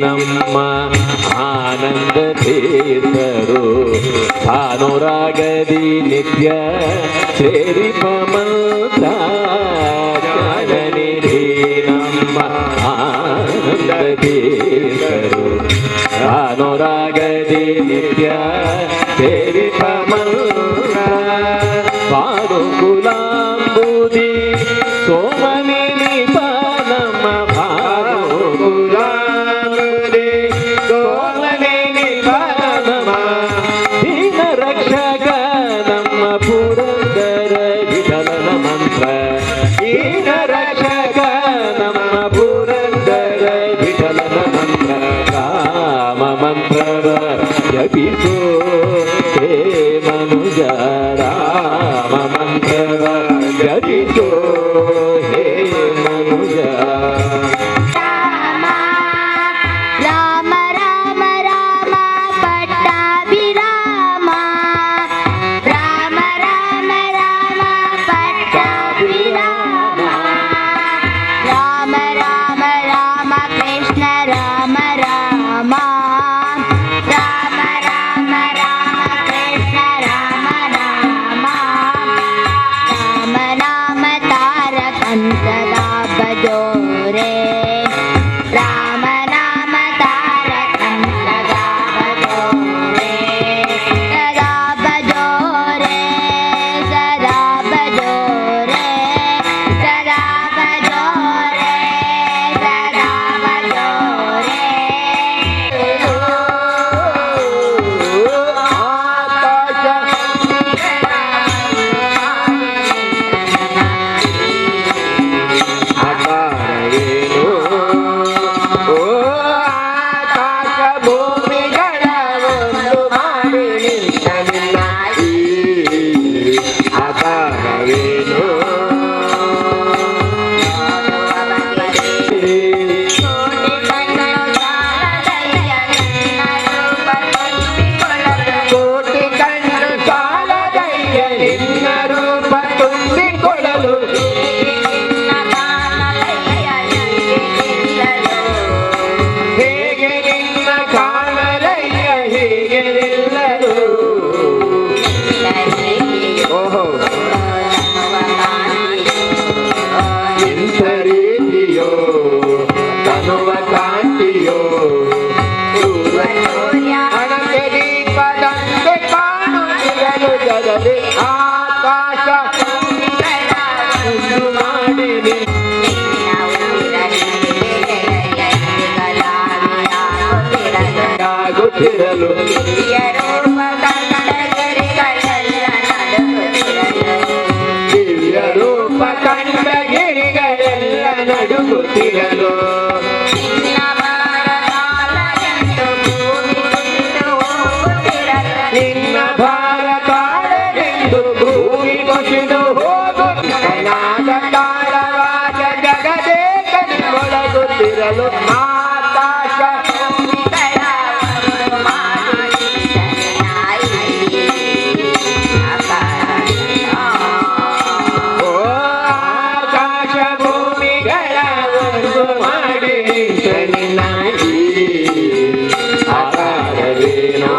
ನಮ್ಮ ಆನಂದ ತೀರ್ಥರು ಅನುರಾಗದಿ ನಿತ್ಯ ಸೇರಿ ಮಂತ್ರ ಜನನಿಧಿ ನಮ್ಮ ಆನಂದ ತೀರ್ಥರು ಅನುರಾಗದಿ ನಿತ್ಯ ಸೇರಿ ಮಂತ್ರ ಬಾರು ಗುಲಾಂಬುದಿ ಸೋಮನಿ ನಮ್ಮ ಬಾರು ಗುಲಾಂಬುದಿ ಸೋಮನಿ ನಮ್ಮ ದೀನ ರಕ್ಷಕ ನಮ್ಮ ಪುರಂದರ ವಿಠಲನ ಮಂತ್ರ ದೀನ ರಕ್ಷಕ ನಮ್ಮ ಪುರಂದರ ವಿಠಲನ ಮಂತ್ರ ರಾಮ ಮಂತ್ರವ ಜಪಿಸೋ ಹೇ ಮನುಜ ರಾಮ ಮಂತ್ರವ ಜಪಿಸೋ ಹೇ ಮನುಜ Rama ನಡುಗುತ್ತಿರಲು ದಿವ್ಯ ರೂಪ ಕಂಡ ಗಿರಿಗಳೆಲ್ಲ ನಡುಗುತ್ತಿರಲು ನಿನ್ನ ಭಾರ ತಾಳಗೆಂದು ಭೂಮಿ ಕುಸಿದು ಹೋಗುತ್ತನಾದ ತಾಳವಾದ ಜಗದೇ ಕಣ್ಮೊಳಗುತ್ತಿರಲು ಆಕಾಶ ಓ ಆಕಾಶ ಭೂಮಿಗಳ ಒಂದು ಮಾಡಿ ನಿಂತ ನಿನ್ನ ಆಕಾರವೇನೋ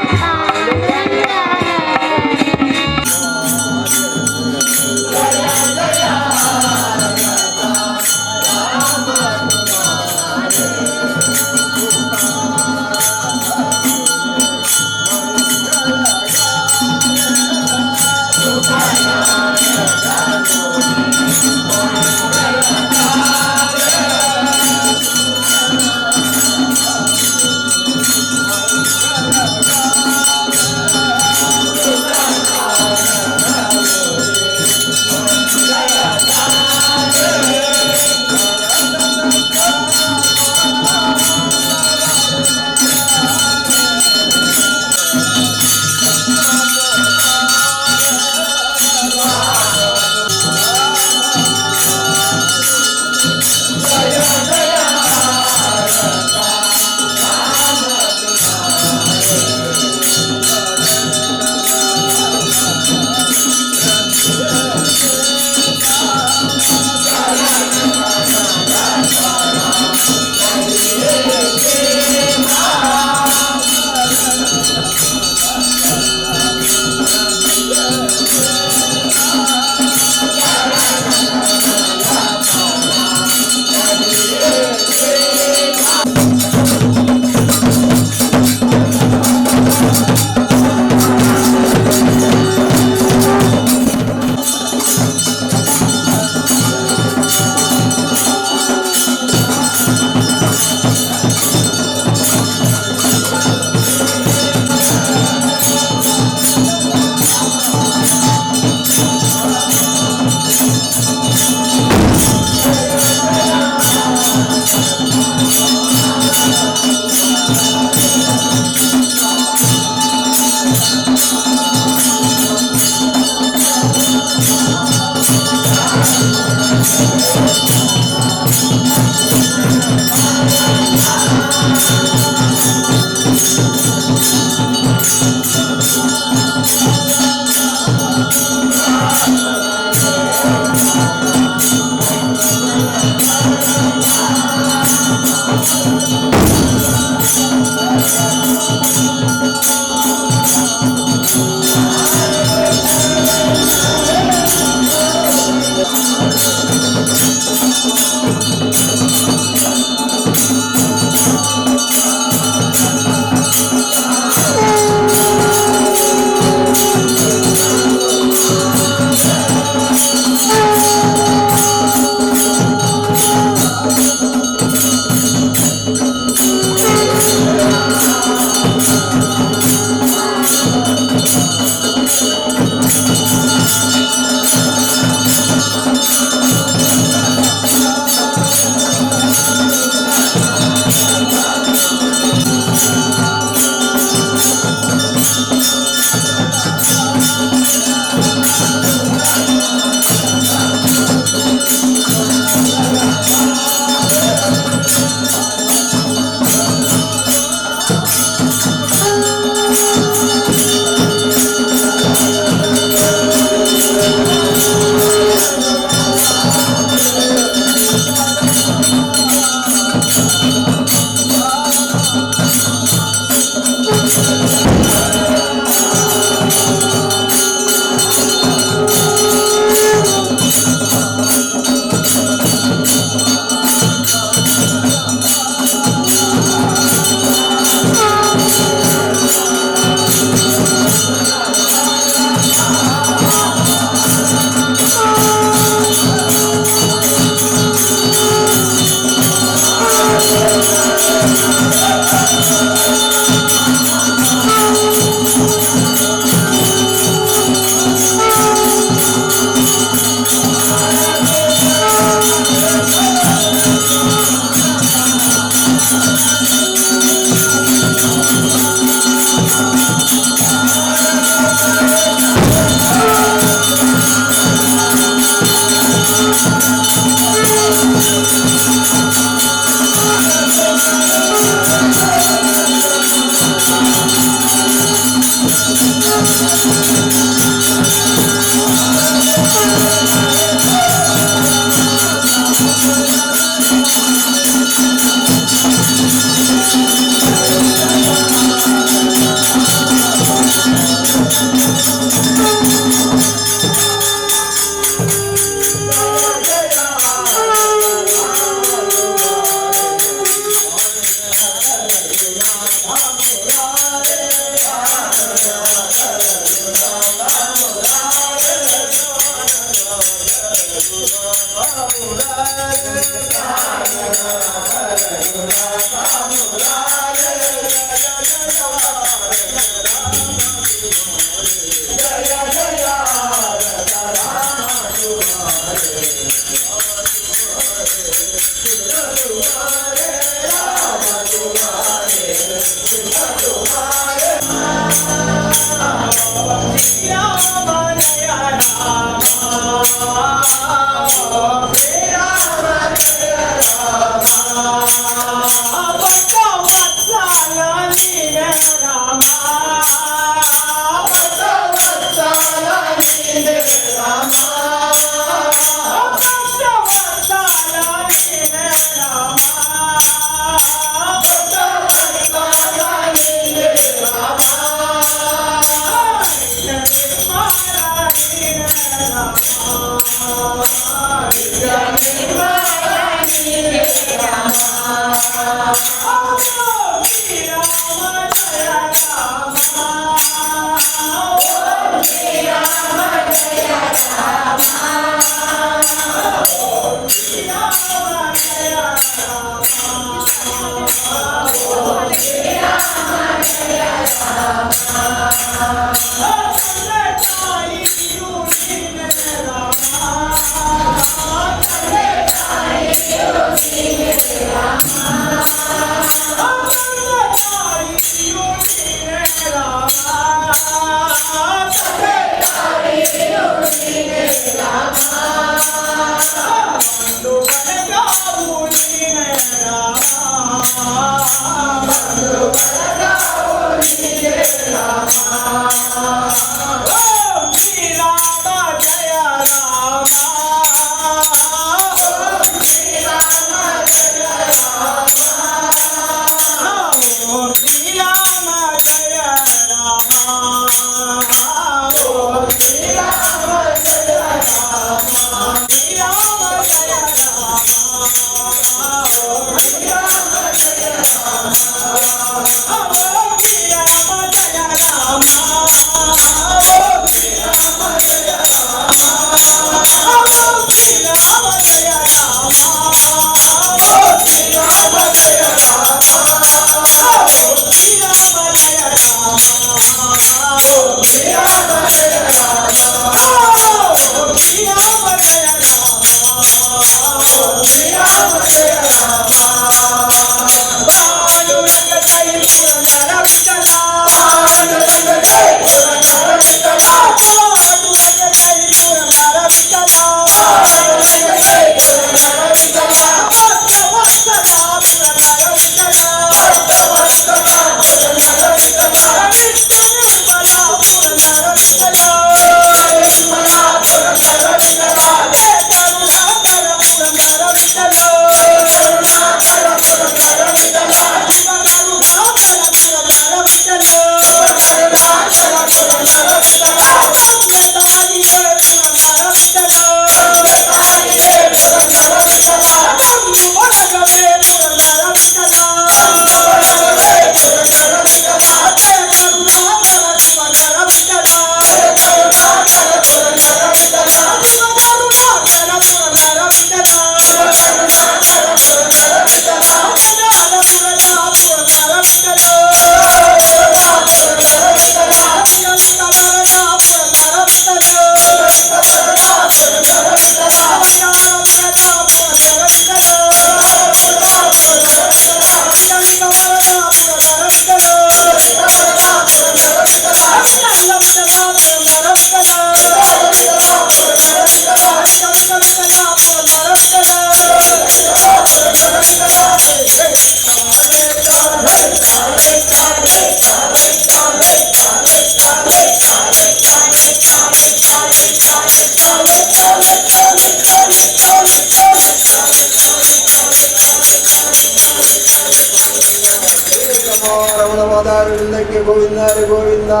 गोविंदा रे गोविंदा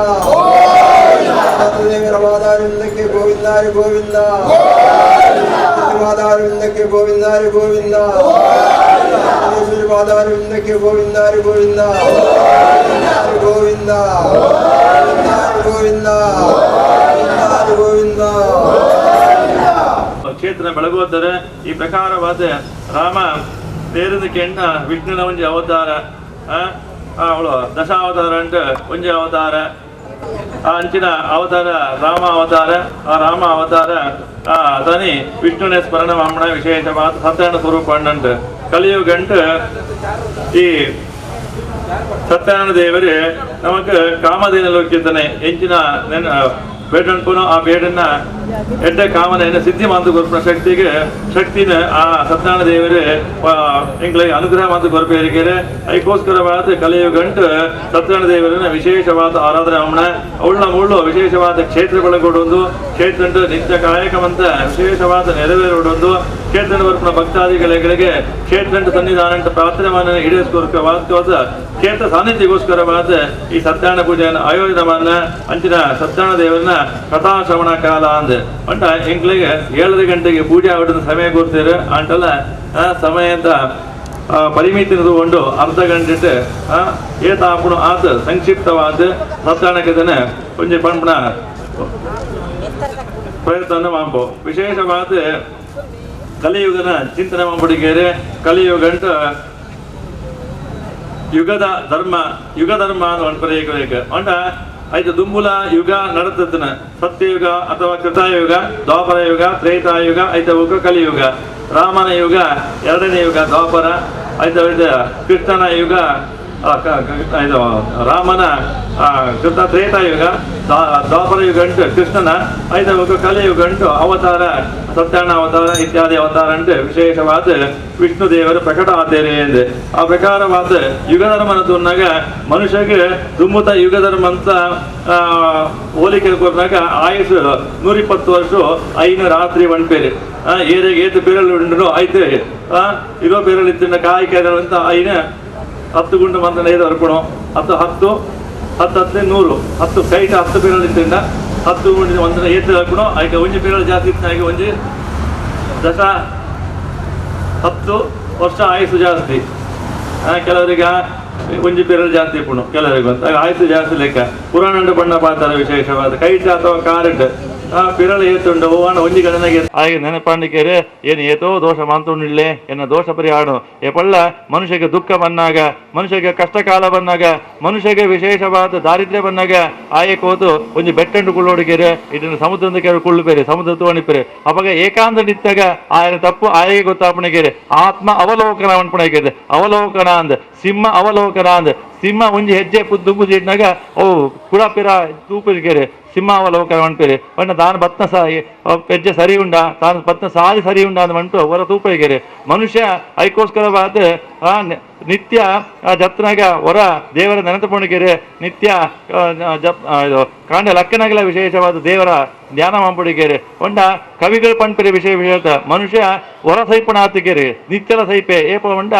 के गोविंदा रे गोविंदा के गोविंदा रे गोविंदा के गोविंदा रे गोविंदा गोविंदा गोविंदा गोविंदा ಕ್ಷೇತ್ರ ಬೆಳಗುವುದರೆ ಈ ಪ್ರಕಾರವಾದ ರಾಮ ಬೇರೆದಕ್ಕೆಣ್ಣ ವಿಷ್ಣುನ ಒಂಜಿ ಅವತಾರ ಅವಳು ದಶಾವತಾರ ಅಂಟ ಒಂಜಿ ಅವತಾರ ಆ ಅಂಚಿನ ಅವತಾರ ರಾಮ ಅವತಾರ ಆ ರಾಮ ಅವತಾರ ತನಿ ವಿಷ್ಣುನೇ ಸ್ಮರಣ ಮಾಮಣ ವಿಶೇಷವಾದ ಸತ್ಯನ ಸ್ವರೂಪ ಅಂಟು ಕಲಿಯುಗಂಟು ಈ ಸತ್ಯನಾರಾಯಣ ದೇವರು ನಮಕ್ ಕಾಮಧೇನಲೋಕಿದ್ದಾನೆ ಎಂಚಿನ ಬೇಡನ್ಪುನೋ ಆ ಬೇಡನ್ನ ಎಡ್ಡೆ ಕಾಮನ ಸಿದ್ಧಿ ಮಾತು ಕೊರ್ಪಿನ ಶಕ್ತಿನ ಆ ಸತ್ಯನಾರಾಯಣ ದೇವರು ಎಂಗ್ಳಿಗೆ ಅನುಗ್ರಹ ಮಾತು ಕೊರ್ಪೇರಿಕೆರೆ ಅದಕ್ಕೋಸ್ಕರವಾದ ಕಲಿಯುಗಂಟು ಸತ್ಯನಾರಾಯಣ ದೇವರನ್ನ ವಿಶೇಷವಾದ ಆರಾಧನೆ ಅವಣ ಅವಳ ಮುಳ್ಳು ವಿಶೇಷವಾದ ಕ್ಷೇತ್ರಗಳೊಂದು ಕ್ಷೇತ್ರ ನಿತ್ಯ ಕಾಯಕವಂತ ವಿಶೇಷವಾದ ನೆರವೇರೋಡೊಂದು ಕ್ಷೇತ್ರ ವರ್ಪನ ಭಕ್ತಾದಿಗಳಿಗೆ ಕ್ಷೇತ್ರ ಸನ್ನಿಧಾನ ಪ್ರಾರ್ಥನೆ ಈಡೇರಿಸಿಕೋಸ್ಕರವಾದ ಕ್ಷೇತ್ರ ಸಾನ್ನಿಧ್ಯಗೋಸ್ಕರವಾದ ಈ ಸತ್ಯನಾರಾಯಣ ಪೂಜೆಯನ್ನು ಆಯೋಜನ ಅಂಚಿನ ಸತ್ಯನಾರಾಯಣ ದೇವರನ್ನ ಕಥಾಶ್ರವಣ ಕಾಲ ಅಂದ ಅಂಟ ಎಂಕ್ಳಿಗೆ 7 ಗಂಟೆಗೆ ಪೂಜೆ ಆಗೋದನ್ನ ಸಮಯ ಕೊಡ್ತೀರ ಅಂಟಲ್ಲ ಸಮಯದ ಪರಿಮಿತಿ ತಗೊಂಡು ಅರ್ಧ ಗಂಟೆ ಏತಾಪುಣ ಆತ ಸಂಕ್ಷಿಪ್ತವಾದ ಸತ್ಯನಾರಾಯಣಕ್ಕೆ ಕೊಂಚ ಪಂಪಣ ಪ್ರಯತ್ನ ಮಾಡ್ಬೋ ವಿಶೇಷವಾದ ಕಲಿಯುಗನ ಚಿಂತನೆ ಮಾಡ್ಬಿಡಿಗೆರೆ ಕಲಿಯುಗಂಟ ಯುಗದ ಧರ್ಮ ಅಂತ ಅನ್ಪರೇಕ ಅಂಟ ಆಯ್ತು ದುಂಬುಲ ಯುಗ ನಡತದನ ಸತ್ಯಯುಗ ಅಥವಾ ಕೃತಯುಗ ದ್ವಾಪರ ಯುಗ ತ್ರೇತಾಯುಗ ಆಯ್ತು ಕಲಿಯುಗ ರಾಮನ ಯುಗ 2ನೇ ಯುಗ ದ್ವಾಪರ ಆಯ್ತು ಕೃಷ್ಣನ ಯುಗ ಇದು ರಾಮನ ಕೃತ ತ್ರೇತಾಯುಗ ದ್ವಾಪರ ಯುಗ ಅಂಟು ಕೃಷ್ಣನ ಐದು ಕಲಿಯುಗಂಟು ಅವತಾರ ಸತ್ಯನಾರಾಯಣ ಅವತಾರ ಇತ್ಯಾದಿ ಅವತಾರ ಅಂಟು ವಿಶೇಷವಾದ ವಿಷ್ಣು ದೇವರು ಪ್ರಕಟ ಆದೇರಿ ಎಂದೆ ಆ ಪ್ರಕಾರವಾದ ಯುಗಧರ್ಮನ ತುನ್ನಾಗ ಮನುಷ್ಯಗೆ ತುಂಬುತ್ತ ಯುಗಧರ್ಮ ಅಂತ ಹೋಲಿಕೆ ಕೊಟ್ಟಾಗ ಆಯುಷ್ 120 ವರ್ಷ ಐನ ರಾತ್ರಿ ಒಂಡ್ಪೇರಿ ಏರಿಗೆ ಏತು ಪೇರಳು ಉಂಡು ಐತೆ ಇರೋ ಪೇರಳು ಇತ್ತಿನ ಕಾಯ್ಕೆ ಅಂತ ಐನ 10 ಗುಂಡು ಮಂತ್ರ ಐದು ಅರ್ಪಣ 10 10 10 100 10 ಕೈಟ 10 ಪೇರಳು ಇತ್ತಿಂದ 10 ಗುಂಡಿನ ಮಂತ್ರ ಏತು ಅರ್ಪಣ ಆಯ್ಕೆ ಒಂಜಿ ಪೇರಳು ಜಾಸ್ತಿ ಇತ್ತಿನಾಗಿ ಒಂಜಿ ದಶ 10 ವರ್ಷ ಆಯುಷು ಜಾಸ್ತಿ ಕೆಲವರಿಗೆ ಒಂಜಿ ಪೇರಳು ಜಾಸ್ತಿ ಇಪ್ಪುಣು ಕೆಲವರಿಗೆ ಅಂತ ಆಯುಷು ಜಾಸ್ತಿ ಲೆಕ್ಕ ಪುರಾಣ ಬಣ್ಣ ಪಾತ್ರ ವಿಶೇಷವಾದ ಕೈಟ ಅಥವಾ ಕಾರೆಟ್ ಪಿರಳ ಏತುಂಡು ಓವಾಣ ಒಂಜಿ ಗಣನೆಗೆ ಹಾಗೆ ನೆನಪಾಂಡಿಕೆರೆ ಏನು ಏತೋ ದೋಷ ಮಾಂತುಂಡಿಲ್ಲೆ ಎನ್ನ ದೋಷ ಪರಿಹಾಡು ಎಪಳ್ಳ ಮನುಷ್ಯಗೆ ದುಃಖ ಬಂದಾಗ ಮನುಷ್ಯಗೆ ಕಷ್ಟ ಕಾಲ ಬಂದಾಗ ಮನುಷ್ಯಗೆ ವಿಶೇಷವಾದ ದಾರಿದ್ರ್ಯ ಬಂದಾಗ ಆಯೆ ಕೋತು ಒಂಜಿ ಬೆಟ್ಟಂಡು ಕುಳ್ಳೋಡಿಕೆರೆ ಇದನ್ನು ಸಮುದ್ರದ ಕೆರೆ ಕುಳ್ಳುಪೇರೆ ಸಮುದ್ರ ತೋಣಿಪೇರೆ ಅವಾಗ ಏಕಾಂತ ನಿತ್ತಾಗ ಆಯನ ತಪ್ಪು ಆಯಗೆ ಗೊತ್ತಾಪಣೆಗೆರೆ ಆತ್ಮ ಅವಲೋಕನ ಅನ್ಪಣೆಗೆರೆ ಅವಲೋಕನ ಅಂದ ಸಿಂಹ ಅವಲೋಕನ ಅಂದ ಸಿಂಹ ಒಂಜಿ ಹೆಜ್ಜೆ ದುಂಬುಜಿಟ್ನಾಗ ಓ ಕುಳಪಿರ ತೂಪಿರಿಕೆರೆ ಸಿಂಹ ಅವಲೋಕನ ಅನ್ಪೇರೆ ಬಣ್ಣ ತಾನು ಬತ್ನ ಹೆಜ್ಜೆ ಸರಿ ಉಂಡ ತಾನು ಬತ್ನ ಸಾರಿ ಸರಿ ಉಂಡ ಅಂತ ಬಂಟು ಹೊರ ತೂಪಿಗೆರೆ ಮನುಷ್ಯ ಅದಕ್ಕೋಸ್ಕರವಾದ ನಿತ್ಯ ಜಪ್ನಾಗ ಹೊರ ದೇವರ ನೆನಪುಣಿಗೆರೆ ನಿತ್ಯ ಕಾಂಡ ಲಕ್ಕನಾಗಲ ವಿಶೇಷವಾದ ದೇವರ ಧ್ಯಾನ ಮಾಡ್ಬಿಡಿಗೆರೆ ಒಂಡ ಕವಿಗಳು ಪಂಪಿರೆ ವಿಷಯ ಮನುಷ್ಯ ಹೊರ ಸೈಪಣ ಆತಿಗೆರೆ ನಿತ್ಯದ ಸೈಪೆ ಏಪ ಒಂಡ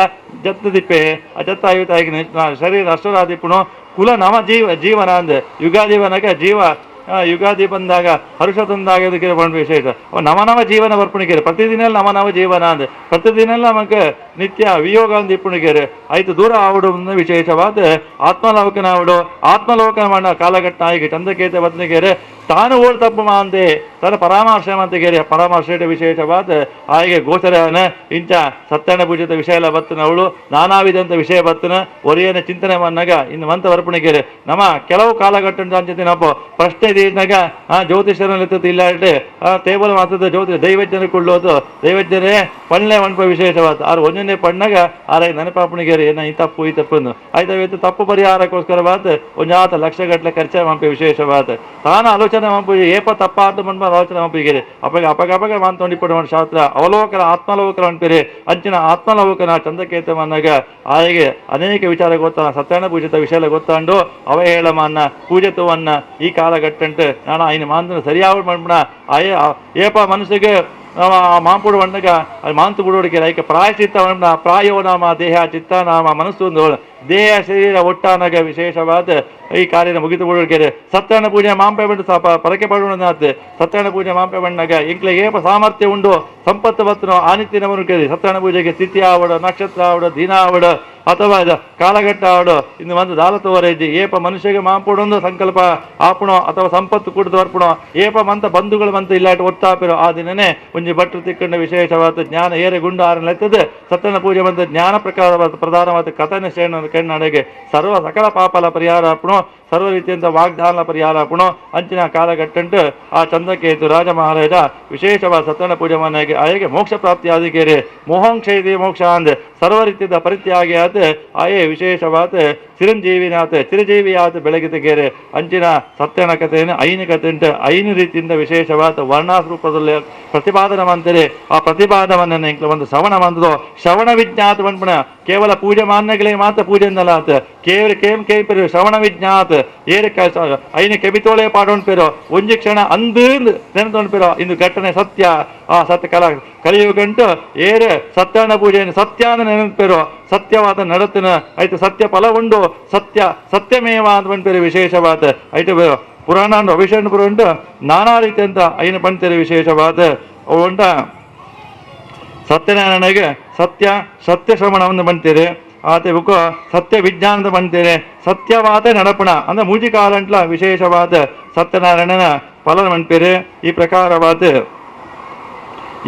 ಜತ್ತ ದಿಪ್ಪೆ ಆ ಜತ್ತ ಆಯುತಾಗಿ ಶರೀರ ಅಷ್ಟರಾದಿಪ್ಪುಣು ಕುಲ ನವ ಜೀವನ ಅಂದ ಯುಗಾಜೀವನಕ್ಕೆ ಯುಗಾದಿ ಬಂದಾಗ ಹರುಷ ತಂದಾಗ ಇದಕ್ಕೆ ಬಂದ ವಿಶೇಷ ನವ ಜೀವನ ಬರ್ಪಣಿಗೆರೆ ಪ್ರತಿದಿನ ನವ ಜೀವನ ಅಂದ ಪ್ರತಿದಿನ ನಮಗೆ ನಿತ್ಯ ವಿಯೋಗ ಅಂದ ಇಪ್ಪಣಿಗೆರೆ ಆಯ್ತು ದೂರ ಆವಡು ವಿಶೇಷವಾದ ಆತ್ಮಲೋಕನ ಆವಡು ಆತ್ಮಲೋಕನ ಮಾಡ ಕಾಲಘಟ್ಟ ಆಗಿ ಚಂದಕೇತ ಬದ್ನಿಗೆರೆ ತಾನು ಓಡ್ ತಪ್ಪು ಮಾಂದೆ ತನ್ನ ಪರಾಮರ್ಶ ಮಂತಗೆರೆ ಪರಾಮರ್ಶ ವಿಶೇಷವಾದ ಹಾಗೆ ಗೋಚರನ ಇಂಚ ಸತ್ಯನ ಪೂಜಿತ ವಿಷಯ ಎಲ್ಲ ಬತ್ತನ ಅವಳು ನಾನಾ ವಿಧಂತ ವಿಷಯ ಬತ್ತನ ಒರಿಯನ ಚಿಂತನೆ ಮನ್ನಾಗ ಇನ್ನು ಮಂತ ವರ್ಪಣಿಗೆರೆ ನಮ್ಮ ಕೆಲವು ಕಾಲಘಟ್ಟ ಅಂಚತಿನಪ್ಪ ಪ್ರಶ್ನೆ ಇದ್ದಾಗ ಜ್ಯೋತಿಷರಲ್ಲಿ ಇಲ್ಲಾಟೆ ಟೇಬಲ್ ಮಾತದ ಜ್ಯೋತಿಷ ದೈವಜ್ಞನ ಕೊಳ್ಳೋದು ದೈವಜ್ಞರೇ ಪಣ್ಣೆ ಮಣ್ಪ ವಿಶೇಷವಾದ ಆರು ಒಂದನೇ ಪಣ್ಣಾಗ ಆರ ನೆನಪಾಪಣಿಗೆರೆ ಏನ ಈ ತಪ್ಪನ್ನು ಆಯ್ತು ತಪ್ಪು ಪರಿಹಾರಕ್ಕೋಸ್ಕರವಾದ ಒಂಜಾತ ಲಕ್ಷಗಟ್ಟಲೆ ಖರ್ಚು ಮಂಪೆ ವಿಶೇಷವಾದ ತಾನು ಆಲೋಚನೆ ಮಂಪು ಏಪ ತಪ್ಪಾತ ಮನ್ಪ ಆಲೋಚನೆ ಮಂಪಿಗೆರೆ ಅಪಗ ಮಾಂತೊಂಡಿಪಡ ಶಾಸ್ತ್ರ ಅವಲೋಕನ ಆತ್ಮಲೋಕನ ಅನ್ಪೇರೆ ಅಂಚಿನ ಆತ್ಮಲೋಕನ ಚಂದಕೇತ ಮನ್ನಾಗ ಆಯಗೆ ಅನೇಕ ವಿಚಾರ ಗೊತ್ತಾನ ಸತ್ಯನಾರಾಯಣ ಪೂಜಿತ ವಿಷಯ ಗೊತ್ತಾಂಡು ಅವ ಹೇಳಮನ್ನ ಪೂಜೆ ತವನ್ನ ಈ ಕಾಲಘಟ್ಟಂಟು ನಾನು ಆಯ್ನ ಮಾಂತನ ಸರಿಯಾಗಿ ಮಾಡ್ಬಿಡ ಏಪ ಮನಸ್ಸಿಗೆ ಮಾಂಪುಡು ಬಂದಾಗ ಅದು ಮಾಂತು ಬಿಡೋಡಿಕೆ ಐಕೆ ಪ್ರಾಯಚಿತ್ತ ಪ್ರಾಯೋ ನಾಮ ದೇಹ ಚಿತ್ತ ನಾಮ ಮನಸ್ಸು ಒಂದು ದೇಹ ಶರೀರ ಒಟ್ಟಾನಾಗ ವಿಶೇಷವಾದ ಈ ಕಾರ್ಯ ಮುಗಿದು ಬಿಡುಗರೆ ಸತ್ಯನಾರಾಯಣ ಪೂಜೆ ಮಾಂಪೆ ಬಂದು ಪರಕೆ ಪಡುವನಾತ್ ಸತ್ಯನಾರಾಯಣ ಪೂಜೆ ಮಾಂಪೆ ಬಣ್ಣಾಗ ಇಂಕ್ಲೆ ಏಪ ಸಾಮರ್ಥ್ಯ ಉಂಡು ಸಂಪತ್ತು ಬತ್ತನೋ ಆನಿತ್ಯನವರು ಕೇಳಿ ಸತ್ಯನಾರಾಯಣ ಪೂಜೆಗೆ ತಿಥಿ ಆವಡ ನಕ್ಷತ್ರ ಆವಡ ದಿನ ಆವಡ ಅಥವಾ ಕಾಲಘಟ್ಟ ಆವಡು ಇನ್ನು ಒಂದು ದಾಲತವರ ಇದ್ದಿ ಏಪ ಮನುಷ್ಯಗೆ ಮಾಂಪುಡೊಂದು ಸಂಕಲ್ಪ ಆಪಣೋ ಅಥವಾ ಸಂಪತ್ತು ಕುಡಿದು ಅರ್ಪಣೋ ಏಪ ಮಂತ ಬಂಧುಗಳು ಮಂತ ಇಲ್ಲಾಟ ಒತ್ತಾಪಿರೋ ಆ ದಿನನೇ ಒಂಜಿ ಭಟ್ರು ತಿಕ್ಕಂಡ ವಿಶೇಷವಾದ ಜ್ಞಾನ ಏರೆ ಗುಂಡು ಆರನೆತ್ತದು ಸತ್ಯನ ಪೂಜೆ ಬಂದ ಜ್ಞಾನ ಪ್ರಕಾರವಾದ ಪ್ರಧಾನವಾದ ಕಥನ ಶ್ರೇಣ ಕಣ್ಣಾಡೆಗೆ ಸರ್ವ ಸಕಲ ಪಾಪಲ ಪರಿಹಾರ ಆಪಣೋ ಸರ್ವ ರೀತಿಯಂತ ವಾಗ್ದಾನ ಪರಿಹಾರ ಆಪಣೋ ಅಂಚಿನ ಕಾಲಘಟ್ಟಂಟು ಆ ಚಂದ್ರಕೇತು ರಾಜ ಮಹಾರಾಜ ವಿಶೇಷವಾದ ಸತ್ಯನ ಪೂಜೆ ಮನೆಗೆ ಆಯಗೆ ಮೋಕ್ಷ ಪ್ರಾಪ್ತಿ ಆದಿಕೇರಿ ಮೋಹಂಕ್ಷೈದಿ ಮೋಕ್ಷ ಅಂದ್ ಸರ್ವ ರೀತಿಯ ಪರಿತ್ಯಾಗಿ ಆತ ಆಯೇ ವಿಶೇಷವಾದ ಚಿರಂಜೀವಿನಾಥ ಚಿರಜೀವಿಯಾತ ಬೆಳಗಿತೆಗೇರೆ ಅಂಚಿನ ಸತ್ಯನ ಕಥೆಯನ್ನು ಐನು ಕಥೆ ಉಂಟು ಐನು ರೀತಿಯಿಂದ ವಿಶೇಷವಾದ ವರ್ಣಾಸ್ವರೂಪದಲ್ಲಿ ಪ್ರತಿಪಾದನೆ ಮಾಡ್ತಾರೆ ಆ ಪ್ರತಿಪಾದನವನ್ನು ಇಂಕ್ಲ ಒಂದು ಶ್ರವಣ ಬಂದದು ಶ್ರವಣ ವಿಜ್ಞಾತ ಬಂದ್ಬಿಡ ಕೇವಲ ಪೂಜೆ ಮಾನ್ಯಗಳಿಗೆ ಮಾತ್ರ ಪೂಜೆ ಎಂದಲ್ಲ ಆತ ಕೇವಲ ಕೇಂಪೇರು ಶ್ರವಣ ವಿಜ್ಞಾತ ಏರೆ ಐನು ಕೆಬಿತೋಳೆ ಪಾಡೋಣ್ಪೇರೋ ಒಂಜಿ ಕ್ಷಣ ಅಂದು ನೆನೆದೊಣ್ಪೇರೋ ಇಂದು ಘಟನೆ ಸತ್ಯ ಆ ಸತ್ಯ ಕಲಿಯುಗಂಟು ಏರೆ ಸತ್ಯನ ಪೂಜೆಯನ್ನು ಸತ್ಯಾನ ನೆನಪೇರೋ ಸತ್ಯವಾದ ನಡತನ ಆಯ್ತು ಸತ್ಯ ಫಲ ಉಂಡು ಸತ್ಯಮೇವ ಅಂತ ಬಂದ್ಪೇರು ವಿಶೇಷವಾದ ಆಯ್ತು ಪುರಾಣ ಅಭಿಷೇಕ ಪುರ ಉಂಟು ನಾನಾ ರೀತಿ ಅಂತ ಐನು ಬಂತೇರಿ ವಿಶೇಷವಾದ ಉಂಟ ಸತ್ಯನಾರಾಯಣಗೆ ಸತ್ಯ ಶ್ರವಣವನ್ನು ಬಂತೀರಿ ಆತ ಬುಕ್ ಸತ್ಯ ವಿಜ್ಞಾನದ ಬಂತೀರಿ ಸತ್ಯವಾದ ನಡಪಣ ಅಂದ್ರೆ ಮೂಜಿ ಕಾಲಂಟ್ಲ ವಿಶೇಷವಾದ ಸತ್ಯನಾರಾಯಣನ ಫಲ ಬಂತೀರಿ ಈ ಪ್ರಕಾರವಾದ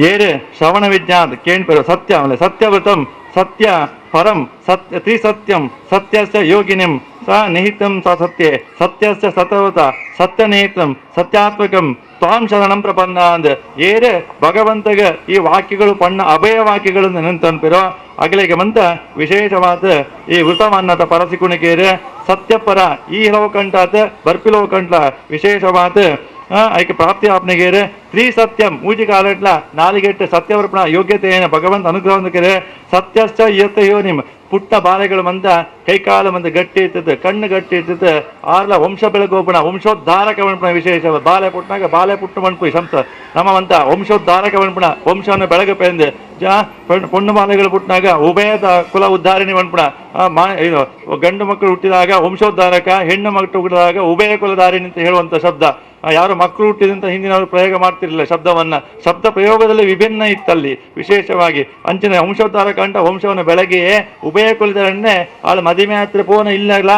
ಏರೆ ಶ್ರವಣ ವಿಜ್ಞಾನ ಕೇಳ್ಪೇರು ಸತ್ಯ ಆಮೇಲೆ ಸತ್ಯವೃತಂ ಸತ್ಯ ಪರಂ ಸತ್ಯ ತ್ರಿಸತ್ಯಂ ಸತ್ಯಸ್ಯ ಯೋಗಿನಿಂ ಸ ನಿಹಿತಂ ಸ ಸತ್ಯೆ ಸತ್ಯಸ್ಯ ಸತವತ ಸತ್ಯನಿಹಿತಂ ಸತ್ಯಾತ್ಮಕಂ ತ್ವಾಂ ಶರಣಂ ಪ್ರಪನ್ನ ಅಂದ್ ಏರೆ ಭಗವಂತಗ ಈ ವಾಕ್ಯಗಳು ಪಣ್ಣ ಅಭಯ ವಾಕ್ಯಗಳನ್ನು ನೆನಂತನ್ಪಿರೋ ಅಗಲಿಗೆ ಮಂತ ವಿಶೇಷವಾದ ಈ ವೃತಮನ್ನತ ಪರಸಿಕುಣಿಕೇರೆ ಸತ್ಯಪರ ಈ ಲೋಕಂಟಾತ ಬರ್ಪಿಲೋಕಂಟ್ಲ ವಿಶೇಷವಾದ ಐಕೆ ಪ್ರಾಪ್ತಿ ಆಪ್ನಿಗೇರೆ ತ್ರಿಸತ್ಯಂ ಮೂಜಿ ಕಾಲಟ್ಲ ನಾಲಿಗೆಟ್ಟು ಸತ್ಯವರ್ಪಣ ಯೋಗ್ಯತೆಯನ್ನು ಭಗವಂತ ಅನುಗ್ರಹಕ್ಕೆ ಸತ್ಯಶ್ಚ ಯೋನಿಮ್ ಪುಟ್ಟ ಬಾಲೆಗಳು ಮಂದ ಕೈಕಾಲ ಮಂದ ಗಟ್ಟಿ ಇರ್ತದೆ ಕಣ್ಣು ಗಟ್ಟಿ ಇರ್ತದೆ ಆರ್ಲ ವಂಶ ಬೆಳಗೋಪಣ ವಂಶೋದ್ಧಾರಕ ವಣ್ಪಣ ವಿಶೇಷ ಬಾಲೆ ಪುಟ್ಟನಾಗ ಬಾಲೆ ಪುಟ್ಟು ಮಣ್ಪು ಸಂಸ ನಮ್ಮವಂತ ವಂಶೋದ್ಧಾರಕ ವಣ್ಪಣ ವಂಶವನ್ನು ಬೆಳಗಪೆಂದು ಪೊಣ್ಣು ಬಾಲೆಗಳು ಪುಟ್ಟಿನಾಗ ಉಭಯದ ಕುಲ ಉದ್ಧಾರಣೆ ವಣ್ಪಣ ಇದು ಗಂಡು ಮಕ್ಕಳು ಹುಟ್ಟಿದಾಗ ವಂಶೋದ್ಧಾರಕ ಹೆಣ್ಣು ಮಕ್ಕಳು ಹುಟ್ಟಿದಾಗ ಉಭಯ ಕುಲಧಾರಿಣಿ ಅಂತ ಹೇಳುವಂಥ ಶಬ್ದ ಯಾರು ಮಕ್ಕಳು ಹುಟ್ಟಿದಂತ ಹಿಂದಿನವರು ಪ್ರಯೋಗ ಮಾಡ್ತಿರ್ಲಿಲ್ಲ ಶಬ್ದವನ್ನ ಶಬ್ದ ಪ್ರಯೋಗದಲ್ಲಿ ವಿಭಿನ್ನ ಇತ್ತಲ್ಲಿ ವಿಶೇಷವಾಗಿ ಅಂಚಿನ ವಂಶೋದ್ಧಾರಕ ಅಂತ ವಂಶವನ್ನು ಬೆಳಗ್ಗೆಯೇ ಉಭಯ ಕುಲಧಾರಣೆ ಆಳ ಮದಿಮೆ ಹತ್ರ ಪೋನ ಇಲ್ಲ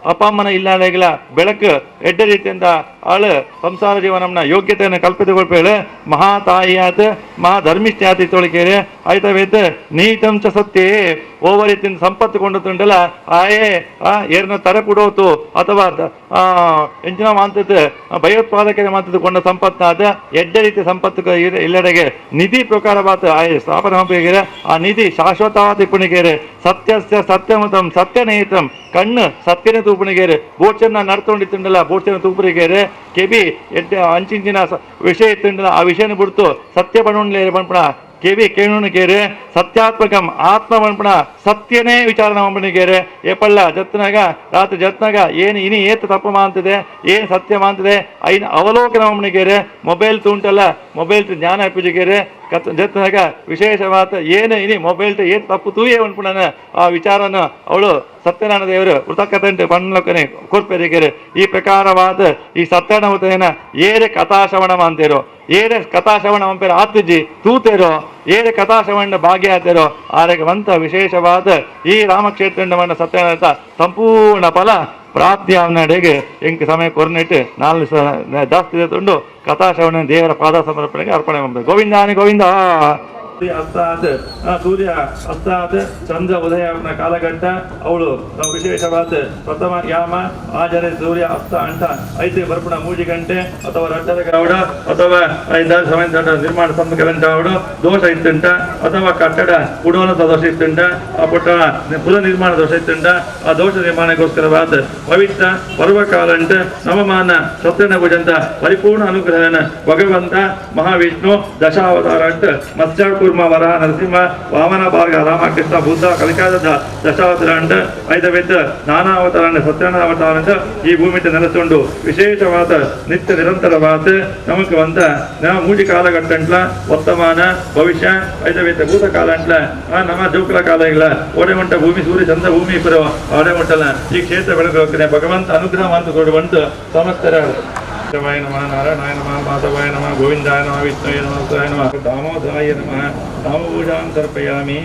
ಅಪ್ಪ ಅಮ್ಮನ ಇಲ್ಲಾಗಿಲ್ಲ ಬೆಳಕು ಎಡ್ಡ ರೀತಿಯಿಂದ ಆಳು ಸಂಸಾರ ಜೀವನಂನ ಯೋಗ್ಯತೆಯನ್ನು ಕಲ್ಪಿಸಿಕೊಳ್ಪೇಳು ಮಹಾ ತಾಯಿಯಾತ ಮಹಾ ಧರ್ಮಿಷ್ಠಾತಿ ತೊಳಿಕೇರಿ ಆಯ್ತವೇತ್ ನೀತಂಚ ಸತ್ಯೇ ಓವ ರೀತಿಯಿಂದ ಸಂಪತ್ತು ಕೊಂಡುತ್ತುಂಟಲ್ಲ ಆಯೇ ಏರ್ನ ತರ ಕೊಡೋತು ಅಥವಾ ಎಂಚಿನ ಮಾಂತದ್ದು ಭಯೋತ್ಪಾದಕರ ಮಾಂತದ್ದು ಕೊಂಡ ಸಂಪತ್ತಾದ ಎಡ್ಡ ರೀತಿಯ ಸಂಪತ್ತು ಇಲ್ಲೆಡೆಗೆ ನಿಧಿ ಪ್ರಕಾರವಾದ ಆಯೇ ಸ್ಥಾಪನೆ ಆ ನಿಧಿ ಶಾಶ್ವತವಾದ ಇಪ್ಪಣಿಗೇರೆ ಸತ್ಯಸ್ಯ ಸತ್ಯಮತಂ ಸತ್ಯನೇತಂ ಕಣ್ಣು ಸತ್ಯನ ತೂಪಣಿಗೇರೆ ಬೋಚನ್ನ ನಡ್ತೊಂಡಿತ್ತುಂಡಲ್ಲ ಬೋಚನ ತೂಪಣಿಗೇರೆ ಕೆಬಿ ಎಡ್ಡ ಅಂಚಿಂಚಿನ ವಿಷಯ ಇತ್ತುಂಡಲ್ಲ ಆ ವಿಷಯನ ಬಿಡ್ತು ಸತ್ಯ ಬಣ್ಣ ಬಣ್ಪಣ ಕೆವಿ ಕೇಣುಣಿಗೇರೆ ಸತ್ಯಾತ್ಮಕಂ ಆತ್ಮ ಬಣ್ಪಣ ಸತ್ಯನೇ ವಿಚಾರಣೆ ಮಂಪಣಿಗೇರೆ ಏಪಳ್ಳ ಜತ್ನಾಗ ರಾತ್ರಿ ಜತ್ನಾಗ ಏನು ಇನಿ ಏತ್ ತಪ್ಪು ಮಾಂತಿದೆ ಏನು ಸತ್ಯ ಮಾಂತಿದೆ ಐನ ಅವಲೋಕನ ಮಂಪಣಿಗೇರೆ ಮೊಬೈಲ್ ತುಂಟಲ್ಲ ಮೊಬೈಲ್ ಜ್ಞಾನ ಅಪ್ಪಿಜಿಗೇರೆ ಜತ್ನಾಗ ವಿಶೇಷವಾದ ಏನು ಇನಿ ಮೊಬೈಲ್ ಏತ್ ತಪ್ಪು ತೂಯೇ ಉಂಟುಣ ಆ ವಿಚಾರನ ಅವಳು ಸತ್ಯನಾರಾಯಣ ದೇವರು ವೃತಕಥೆ ಬಣ್ಣಲೋಕನೆ ಕೋರ್ಪೆರಿಗೆರೆ ಈ ಪ್ರಕಾರವಾದ ಈ ಸತ್ಯನಾರಾಯಣ ಏರೆ ಕಥಾಶ್ರವಣ ಅಂತೀರೋ ಏರೆ ಕಥಾಶ್ರವಣ ಅಂಪೇರು ಆತ್ಮಜಿ ತೂತೇರೋ ಏರೆ ಕಥಾಶ್ರವಣ ಭಾಗ್ಯ ಆತೇರೋ ಆರೆಗೆ ಮಂತ ವಿಶೇಷವಾದ ಈ ರಾಮಕ್ಷೇತ್ರ ಸತ್ಯನಾರಾಯಣ ಸಂಪೂರ್ಣ ಫಲ ಪ್ರಾಪ್ತಿ ಅವನಡೆಗೆ ಎಂಕ ಸಮಯ ಕೊರ್ನೆಟ್ಟು 4 ಜಾಸ್ತಿ ತುಂಡು ಕಥಾಶ್ರವಣ ದೇವರ ಪಾದ ಸಮರ್ಪಣೆಗೆ ಅರ್ಪಣೆ ಮಾಡ್ತಾರೆ ಗೋವಿಂದಾನಿ ಗೋವಿಂದ ಸೂರ್ಯ ಅಸ್ತಾತ್ ಚಂದ್ರ ಉದಯ ಕಾಲಘಟ್ಟ ಅವಳು ವಿಶೇಷವಾದ ಪ್ರಥಮ ಯಾಮ ಆಜನೆ ಸೂರ್ಯ ಅಸ್ತ ಅಂಟ ಐತೆ ಬರ್ಪಣ 3 ಗಂಟೆ ಅಥವಾ ರಟ್ಟದ ಗೌಡ ಅಥವಾ ಸಮಯ ನಿರ್ಮಾಣ ಸಂಬಂಧ ಗೌಡ ದೋಷ ಇತ್ತುಂಟ ಅಥವಾ ಕಟ್ಟಡ ಉಡೋನ ದೋಷ ಇತ್ತುಂಟ ಆ ಪುಟ್ಟ ಪುನಃ ನಿರ್ಮಾಣ ದೋಷ ಇತ್ತುಂಟ ಆ ದೋಷ ನಿರ್ಮಾಣಕ್ಕೋಸ್ಕರವಾದ ಪವಿತ್ರ ಪರ್ವಕಾಲಂಟ ನವಮಾನ ಸತ್ಯನ ಭುಜಂತ ಪರಿಪೂರ್ಣ ಅನುಗ್ರಹನ ಭಗವಂತ ಮಹಾವಿಷ್ಣು ದಶಾವತಾರ ಅಂತ ಮತ್ಸ್ಯಾರ್ಕು ಕೂರ್ಮ ವರ ನರಸಿಂಹ ವಾಮನ ಭಾರ್ಗ ರಾಮಕೃಷ್ಣ ಬುದ್ಧ ಕಲಿಕಾದ ದಶಾವತಾರ ಅಂಡ್ ಐದವಿದ್ದ ನಾನಾ ಅವತಾರ ಸತ್ಯನಾರಾಯಣ ಅವತಾರ ಈ ಭೂಮಿ ನೆಲೆಸುಂಡು ವಿಶೇಷವಾದ ನಿತ್ಯ ನಿರಂತರವಾದ ನಮಕ್ ಬಂದ ಮೂಜಿ ಕಾಲಘಟ್ಟಂಟ್ಲ ವರ್ತಮಾನ ಭವಿಷ್ಯ ಐದವಿದ್ದ ಭೂತ ಕಾಲ ಅಂಟ್ಲ ನಮ್ಮ ಜೋಕುಲ ಕಾಲ ಇಲ್ಲ ಓಡೆ ಉಂಟ ಭೂಮಿ ಸೂರ್ಯ ಚಂದ ಭೂಮಿ ಇಬ್ಬರು ಓಡೆ ಉಂಟಲ್ಲ ಈ ಕ್ಷೇತ್ರ ಬೆಳಗ್ಗೆ ಭಗವಂತ ಅನುಗ್ರಹ ಅಂತ ಕೊಡುವಂತ ಸಮಸ್ತರ ಶಿವಾಯ ನಮಃ ನಾರಾಯಣಾಯ ನಮಃ ಮಾಧವಾಯ ನಮಃ ಗೋವಿಂದಾಯ ನಮಃ ವಿಷ್ಣುವೇ ನಮಃ ನಮಃ ದಾಮೋದರಾಯ ನಮಃ ನಾಮಪೂಜಾಂ ಸಮರ್ಪಯಾಮಿ.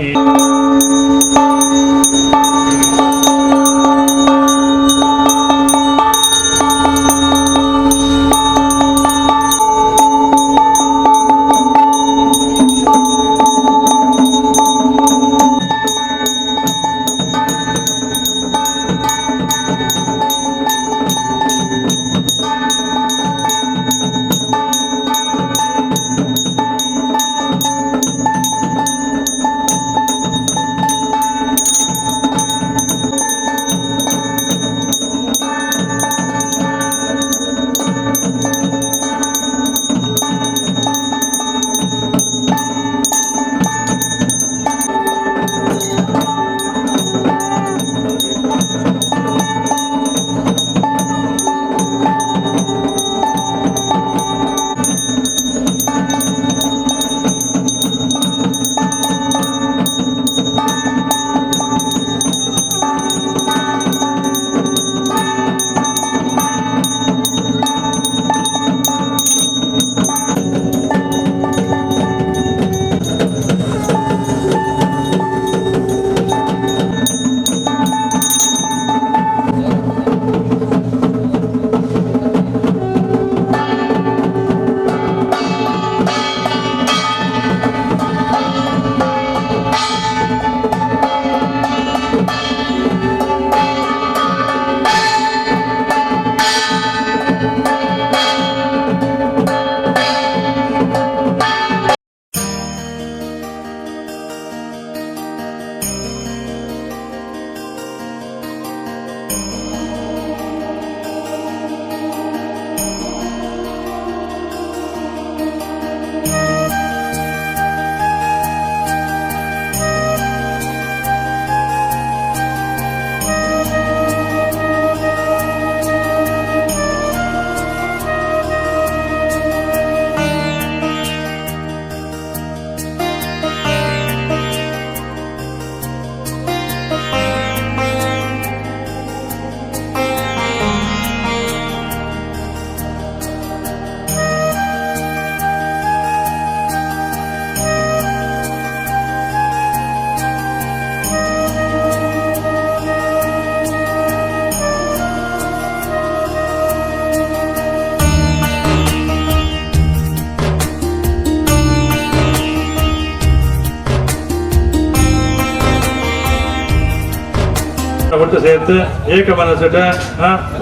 ಒಟ್ಟು ಸೇರ್ತು ಏಕ ಮನಸ್ಸುಟ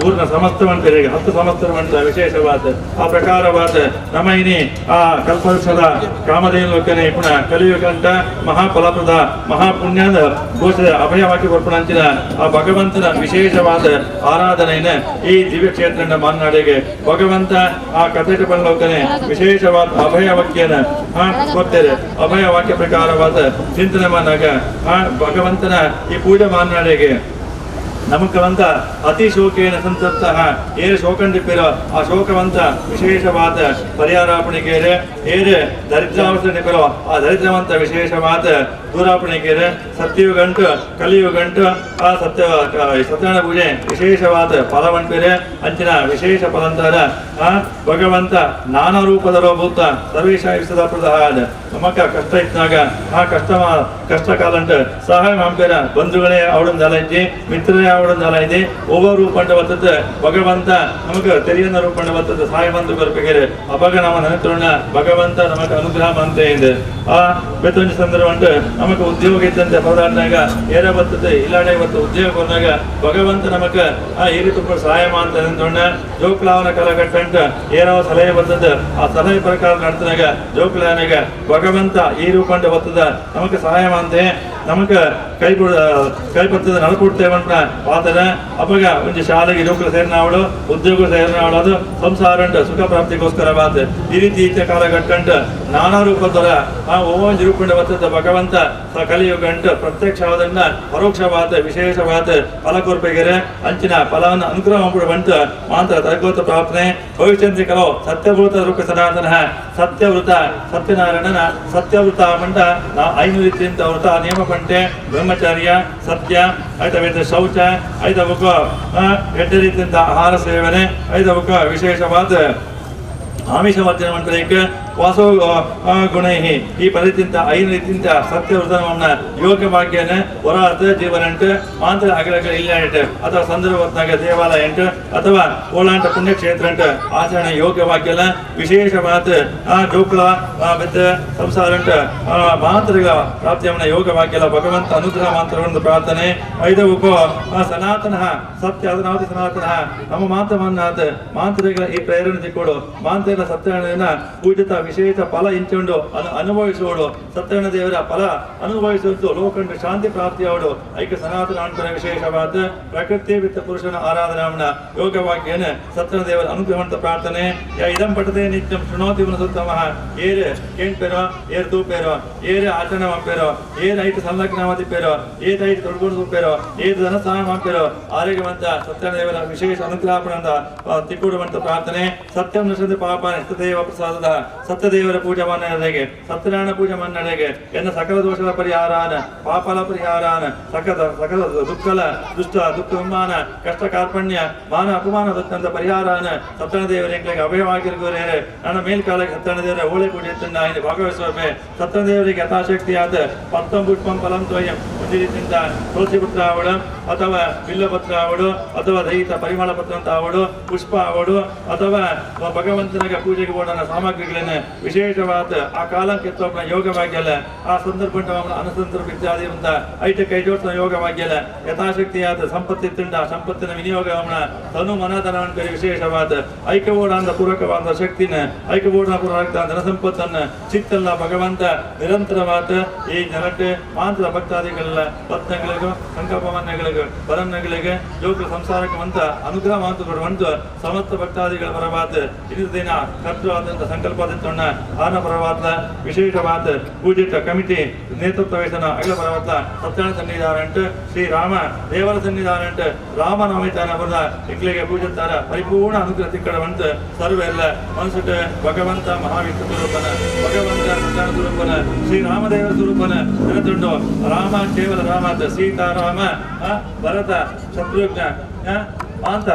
ಊರಿನ ಸಮಸ್ತವಂತರಿಗೆ 10 ಸಂವತ್ಸರವಂತ ವಿಶೇಷವಾದ ಆ ಪ್ರಕಾರವಾದ ನಮೈನಿ ಆ ಕಲ್ಪವೃಕ್ಷದ ಕಾಮಧೇನುಕನೆ ಪುನಃ ಕಲಿಯುಗಂಟ ಮಹಾಫಲಪ್ರದ ಮಹಾಪುಣ್ಯದ ಘೋಷದ ಅಭಯವಾಕ್ಯ ಕೊರ್ಪಣಂಚಿನ ಆ ಭಗವಂತನ ವಿಶೇಷವಾದ ಆರಾಧನೆಯನ್ನ ಈ ದಿವ್ಯ ಕ್ಷೇತ್ರ ಮಾತನಾಡಿಗೆ ಭಗವಂತ ಆ ಕಥೆಟ ಬಂದೋಕನೆ ವಿಶೇಷವಾದ ಅಭಯವಾಕ್ಯನ ಕೊಡ್ತೇವೆ ಅಭಯ ವಾಕ್ಯ ಪ್ರಕಾರವಾದ ಚಿಂತನೆ ಮಾನಾಗ ಭಗವಂತನ ಈ ಪೂಜೆ ಮಾತನಾಡಿಗೆ ನಮಕವಂತ ಅತಿ ಶೋಕೇನ ಸಂತಪ್ತ ಏರು ಶೋಕಂಡಿಪ್ಪಿರೋ ಆ ಶೋಕವಂತ ವಿಶೇಷವಾದ ಪರಿಹಾರಾಪಣಿಕೆರೆ ಏರು ದರಿದ್ರಾವಸ್ಥೆನಿಪ್ಪಿರೋ ಆ ದರಿದ್ರವಂತ ವಿಶೇಷವಾದ ದೂರಾಪಣಿಕೆರೆ ಸತ್ಯಯುಗಂಟು ಕಲಿಯುಗಂಟು ಆ ಸತ್ಯನಾರಾಯಣ ಪೂಜೆ ವಿಶೇಷವಾದ ಫಲವಂಟಿರೆ ಅಂಚಿನ ವಿಶೇಷ ಫಲಂತರ ಭಗವಂತ ನಾನಾ ರೂಪದರೋ ಭೂತ ಸರ್ವೇಶ ವಿಷದ ಪ್ರದಾದ ನಮಕ ಕಷ್ಟ ಇದ್ದಾಗ ಆ ಕಷ್ಟ ಕಾಲಂಟು ಸಹಾಯ ಮಾಂಪೇರ ಬಂಧುಗಳೇ ಅವಡೊಂದು ಅಲ ಇದ್ದಿ ಮಿತ್ರರೇ ಅವಡೊಂದು ಅಲ ಇದೆ ಒಬ್ಬ ರೂಪಂಡ ಬರ್ತದೆ ಭಗವಂತ ನಮಗ ತೆರಿಯನ್ನ ರೂಪಂಡ ಬರ್ತದೆ ಸಹಾಯ ಬಂಧು ಬರ್ಬೇಕಿದೆ ಅವಾಗ ನಮ್ಮ ನೆನತೋಣ ಭಗವಂತ ನಮಗ ಅನುಗ್ರಹ ಮಂತೆ ಇದೆ ಆ ಬೆತ್ತೊಂದು ಸಂದರ್ಭ ಉಂಟು ನಮಗ ಉದ್ಯೋಗ ಇದ್ದಂತೆ ಪದಾರ್ಥನಾಗ ಏರ ಬರ್ತದೆ ಇಲ್ಲಾಡೆ ಇವತ್ತು ಉದ್ಯೋಗ ಬಂದಾಗ ಭಗವಂತ ನಮಗ ಆ ಈ ರೀತಿ ಸಹಾಯ ಅಂತ ನೆನತೋಣ ಜೋಕ್ಲಾವನ ಕಾಲಘಟ್ಟ ಏನೋ ಸಲಹೆ ಬರ್ತದ ಆ ಸಲಹೆ ಪ್ರಕಾರ ನಡೆಸಿದಾಗ ಜೋಕ್ಲಾನಾಗ ಭಗವಂತ ಈ ರೂಪಂಡ ಬರ್ತದ ನಮಗ ಸಹಾಯ ಅಂತೆ ನಮಗ ಕೈಪತ್ತದ ನಡ್ಕೊಡ್ತೇವಂತ ಪಾತ್ರ ಅವಾಗ ಒಂದು ಶಾಲೆಗೆ ನೌಕರ ಸೇರಿನವಳು ಉದ್ಯೋಗ ಸೇರಿನವಳು ಅದು ಸಂಸಾರ ಸುಖ ಪ್ರಾಪ್ತಿಗೋಸ್ಕರ ಬಾತ್ ಈ ರೀತಿ ಈಚೆ ಕಾಲಘಟ್ಟ ನಾನಾ ರೂಪದೊರ ಆ ಓಂಜಿ ರೂಪಂಡ ಬರ್ತದ ಭಗವಂತ ಕಲಿಯುಗ ಅಂಟು ಪ್ರತ್ಯಕ್ಷವಾದನ್ನ ಪರೋಕ್ಷವಾದ ವಿಶೇಷವಾದ ಫಲ ಕೊರ್ಪೆಗೆರೆ ಅಂಚಿನ ಫಲವನ್ನು ಅನುಗ್ರಹ ಬಂತು ಮಾತ್ರ ತರಗೋತ ಪ್ರಾರ್ಥನೆ ಭವಿಷ್ಯಂತಿ ಕಲೋ ಸತ್ಯವೃತ ರೂಪ ಸನಾತನ ಸತ್ಯವೃತ ಸತ್ಯನಾರಾಯಣನ ಸತ್ಯವೃತ ಮಂಡ 5 ರೀತಿಯಿಂದ ವೃತ ನಿಯಮ ಪಂಟೆ ಬ್ರಹ್ಮಚಾರ್ಯ ಸತ್ಯ ಐದವೇದ ಶೌಚ ಐದವಕ 8 ರೀತಿಯಿಂದ ಆಹಾರ ಸೇವನೆ ಐದವಕ ವಿಶೇಷವಾದ ಆಮಿಷ ವರ್ಜನ ಮಂತ್ರಕ್ಕೆ ವಾಸೋ ಗುಣೈ ಈ ಪದ್ಧತಿಯಿಂದ 5 ರೀತಿಯಿಂದ ಸತ್ಯವೃತನವನ್ನ ಯೋಗ ಭಾಗ್ಯನ ಹೊರಾರ್ಥ ಜೀವನಂಟು ಮಾಂತ್ರ ಅಗಲಗಳ ಇಲ್ಲ ಅಥವಾ ಸಂದರ್ಭತ್ನಾಗ ದೇವಾಲಯ ಅಂಟು ಅಥವಾ ಓಳಾಂಟ ಪುಣ್ಯಕ್ಷೇತ್ರ ಅಂಟು ಆಚರಣೆ ಯೋಗ ಭಾಗ್ಯಲ ವಿಶೇಷವಾದ ಡೋಕ್ಳ ಬೆದ್ದ ಸಂಸಾರ ಅಂಟು ಮಾಂತ್ರಗಳ ಪ್ರಾಪ್ತಿಯನ್ನ ಯೋಗ ಭಾಗ್ಯಲ ಭಗವಂತ ಅನುಗ್ರಹ ಮಾಂತ್ರವನ್ನು ಪ್ರಾರ್ಥನೆ ಐದವಕ್ಕೂ ಸನಾತನ ಸತ್ಯ ಅದನಾವತಿ ಸನಾತನ ನಮ್ಮ ಮಾತ್ರವನ್ನಾದ ಮಾಂತ್ರಿಗಳ ಈ ಪ್ರೇರಣೆ ಕೊಡು ಮಾಂತ್ರ ಸತ್ಯನಾರಾಯಣ ಪೂಜಿತ ವಿಶೇಷ ಫಲ ಇಂಚುಂಡು ಅನುಭವಿಸುವಳು ಸತ್ಯನಾರಾಯಣ ದೇವರ ಫಲ ಅನುಭವಿಸುವುದು ಲೋಕಂಡ ಶಾಂತಿ ಪ್ರಾಪ್ತಿಯವಳು ಐಕ್ಯ ಸನಾತನ ಅನುಗ್ರಹ ವಿಶೇಷವಾದ ಪ್ರಕೃತಿ ವಿತ್ತ ಪುರುಷನ ಆರಾಧನಾಮನ ಯೋಗವಾಕ್ಯನ ಸತ್ಯನಾರಾಯಣ ದೇವರ ಅನುಗ್ರಹವಂತ ಪ್ರಾರ್ಥನೆ ಇದಂ ಪಠತೆ ನಿತ್ಯಂ ಶೃಣೋತಿ ಮನಸುತ್ತಮಃ ಏರೆ ಕೇಳ್ಪೇರೋ ಏರ್ ತೂಪೇರೋ ಏರೆ ಆಚರಣೆ ಮಾಡ್ಪೇರೋ ಏರ್ ಐದು ಸಂಲಗ್ನವಾದಿ ಪೇರೋ ಏತ್ ಐದು ತೊಡ್ಕೊಂಡು ತೂಪೇರೋ ಏದು ಧನ ಸಹಾಯ ಮಾಡ್ಪೇರೋ ಆರೋಗ್ಯವಂತ ಸತ್ಯನಾರಾಯಣ ದೇವರ ವಿಶೇಷ ಅನುಗ್ರಹಪಣದ ತಿಕ್ಕುಡುವಂತ ಪ್ರಾರ್ಥನೆ ಸತ್ಯಂ ನಶಂತ ಪಾಪ ಸತ್ಯದೇವ ಪ್ರಸಾದದ ಸತ್ಯದೇವರ ಪೂಜೆ ಮನ್ನಡೆಗೆ ಸತ್ಯನಾರಾಯಣ ಪೂಜೆ ಮನ್ನಡೆಗೆ ಎನ್ನ ಸಕಲ ದೋಷದ ಪರಿಹಾರಾನ ಪಾಪಲ ಪರಿಹಾರಾನ ಸಕಲ ದುಃಖಲ ದುಷ್ಟ ದುಃಖ ವಿಮಾನ ಕಷ್ಟ ಕಾರ್ಪಣ್ಯ ಮಾನ ಅಪಮಾನ ದುಃಖಂತ ಪರಿಹಾರಾನ ಸತ್ಯನಾರಾಯಣ ದೇವರ ಎಂಕ್ಲೆಗೆ ಅಭಯವಾಗಿರುವರೆ ನನ್ನ ಮೇಲ್ಕಾಲಕ್ಕೆ ಸತ್ಯನಾರಾಯಣ ದೇವರ ಓಳೆ ಪೂಜೆ ತಂಡ ಇಲ್ಲಿ ಭಾಗವಹಿಸುವೇ ಸತ್ಯನಾರಾಯಣ ದೇವರಿಗೆ ಯಥಾಶಕ್ತಿಯಾದ ಪತ್ತಂ ಪುಷ್ಪಂ ಫಲಂ ದ್ವಯಂ ಒಂದು ರೀತಿಯಿಂದ ತುಳಸಿ ಪತ್ರ ಅವಳು ಅಥವಾ ಬಿಲ್ಲಪತ್ರ ಅವಳು ಅಥವಾ ದೈಹಿಕ ಪರಿಮಳ ಪತ್ರ ಅಂತ ಅವಳು ಪುಷ್ಪ ಅವಳು ಅಥವಾ ಭಗವಂತನ ಪೂಜೆಗೆ ಬೋಡನ ಸಾಮಗ್ರಿಗಳನ್ನು ವಿಶೇಷವಾದ ಆ ಕಾಲಕ್ಕೆ ಎತ್ತೋಪನ ಯೋಗವಾಗಿಲ್ಲ ಆ ಸಂದರ್ಭ ಅನುಸಂದರ್ಭ ಇತ್ಯಾದಿ ಐಟ ಕೈ ಜೋಡಿಸಿದ ಯೋಗವಾಗಿಲ್ಲ ಯಥಾಶಕ್ತಿಯಾದ ಸಂಪತ್ತಿ ತಿಂಡ ಸಂಪತ್ತಿನ ವಿನಿಯೋಗವನ್ನ ತನು ಮನಧನ ವಿಶೇಷವಾದ ಐಕ್ಯಬೋಡ ಪೂರಕವಾದ ಶಕ್ತಿನ ಐಕ್ಯಬೋಡ ಪೂರಕ ಧನ ಸಂಪತ್ತನ್ನ ಚಿತ್ತಲ್ಲ ಭಗವಂತ ನಿರಂತರವಾದ ಈ ನೆರಟು ಮಾಂತ್ರ ಭಕ್ತಾದಿಗಳ ಪತ್ನಗಳಿಗೂ ಸಂಕಲ್ಪ ಮನ್ನಗಳಿಗೂ ಪರನ್ನಗಳಿಗೆ ಯೋಗ ಸಂಸಾರಕ್ಕೆ ಅಂತ ಅನುಗ್ರಹ ಮಾತು ಕೊಡುವಂತ ಸಮಸ್ತ ಭಕ್ತಾದಿಗಳ ಪರವಾದ ಇದು ದಿನ ಕರ್ತೃವಾದಂಥ ಸಂಕಲ್ಪದಿಂದ ಆನ ಪರವಾದ ವಿಶೇಷವಾದ ಪೂಜಿತ ಕಮಿಟಿ ನೇತೃತ್ವ ವಹಿಸನ ಅಗಲ ಪರವಾದ ಸತ್ಯನಾರಾಯಣ ಸನ್ನಿಧಾನ ಅಂಟು ಶ್ರೀರಾಮ ದೇವರ ಸನ್ನಿಧಾನ ಅಂಟು ರಾಮನವಮಿತಾನ ಬರದ ಇಂಗ್ಲಿಗೆ ಪೂಜಿತಾರ ಪರಿಪೂರ್ಣ ಅನುಗ್ರಹ ತಿಕ್ಕಡವಂತ ಸರ್ವ ಎಲ್ಲ ಮನಸ್ಸುಟ್ಟು ಭಗವಂತ ಮಹಾವಿಷ್ಣು ಸ್ವರೂಪನ ಭಗವಂತ ಸತ್ಯನಾರಾಯಣ ಸ್ವರೂಪನ ಶ್ರೀರಾಮದೇವರ ಸ್ವರೂಪನ ನೆನತುಂಡು ರಾಮ ಕೇವಲ ರಾಮ ಸೀತಾರಾಮ ಭರತ ಶತ್ರುಘ್ನ ಅಂತ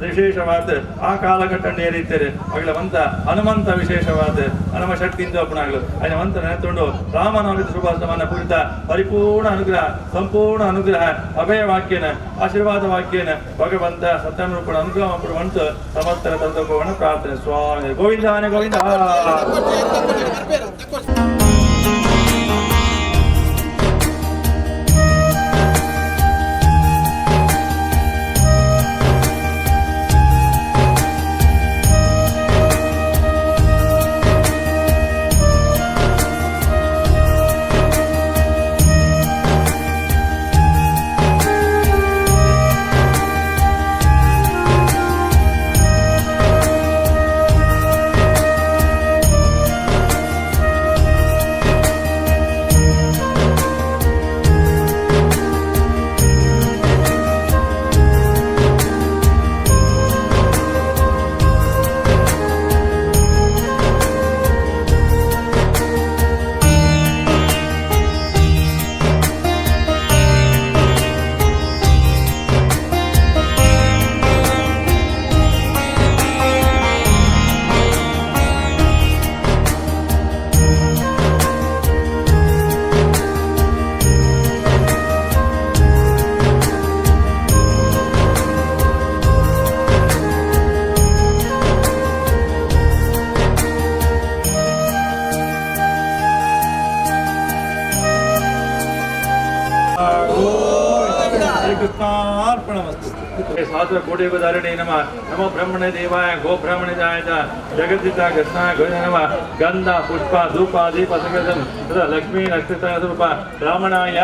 ವಿಶೇಷವಾದ ಆ ಕಾಲಘಟ್ಟ ಏರಿತಾರೆ ಅಗಲವಂತ ಹನುಮಂತ ವಿಶೇಷವಾದ ಹನುಮ ಶಕ್ತಿಯಿಂದ ಒಬ್ಬನಾಗಲು ಹನುಮಂತ ನೆನೆತುಂಡು ರಾಮನಾಮದ ಶುಭಾಸ್ತಮನ ಕುರಿತ ಪರಿಪೂರ್ಣ ಅನುಗ್ರಹ ಸಂಪೂರ್ಣ ಅನುಗ್ರಹ ಅಭಯ ವಾಕ್ಯನ ಆಶೀರ್ವಾದ ವಾಕ್ಯನ ಭಗವಂತ ಸತ್ಯನೂಪಣ ಅನುಗ್ರಹ ಕೊಡುವಂತ ಸಮಸ್ತರ ತಂದೋಪವನ ಪ್ರಾರ್ಥನೆ ಸ್ವಾಮಿ ಗೋವಿಂದಾನೆ ಗೋವಿಂದ. ಕೃಷ್ಣಾರ್ಪಣಮಸ್ತು. सहस्र कोटि युगधारिणे नमः नमो ब्रह्मणे देवाय गो ब्राह्मणेजाय च जगद्दिता कृष्णाय गोविंद नमः गंध पुष्प धूप दीप सगदम तथा लक्ष्मी नक्षत्र स्वरूप ब्राह्मणाय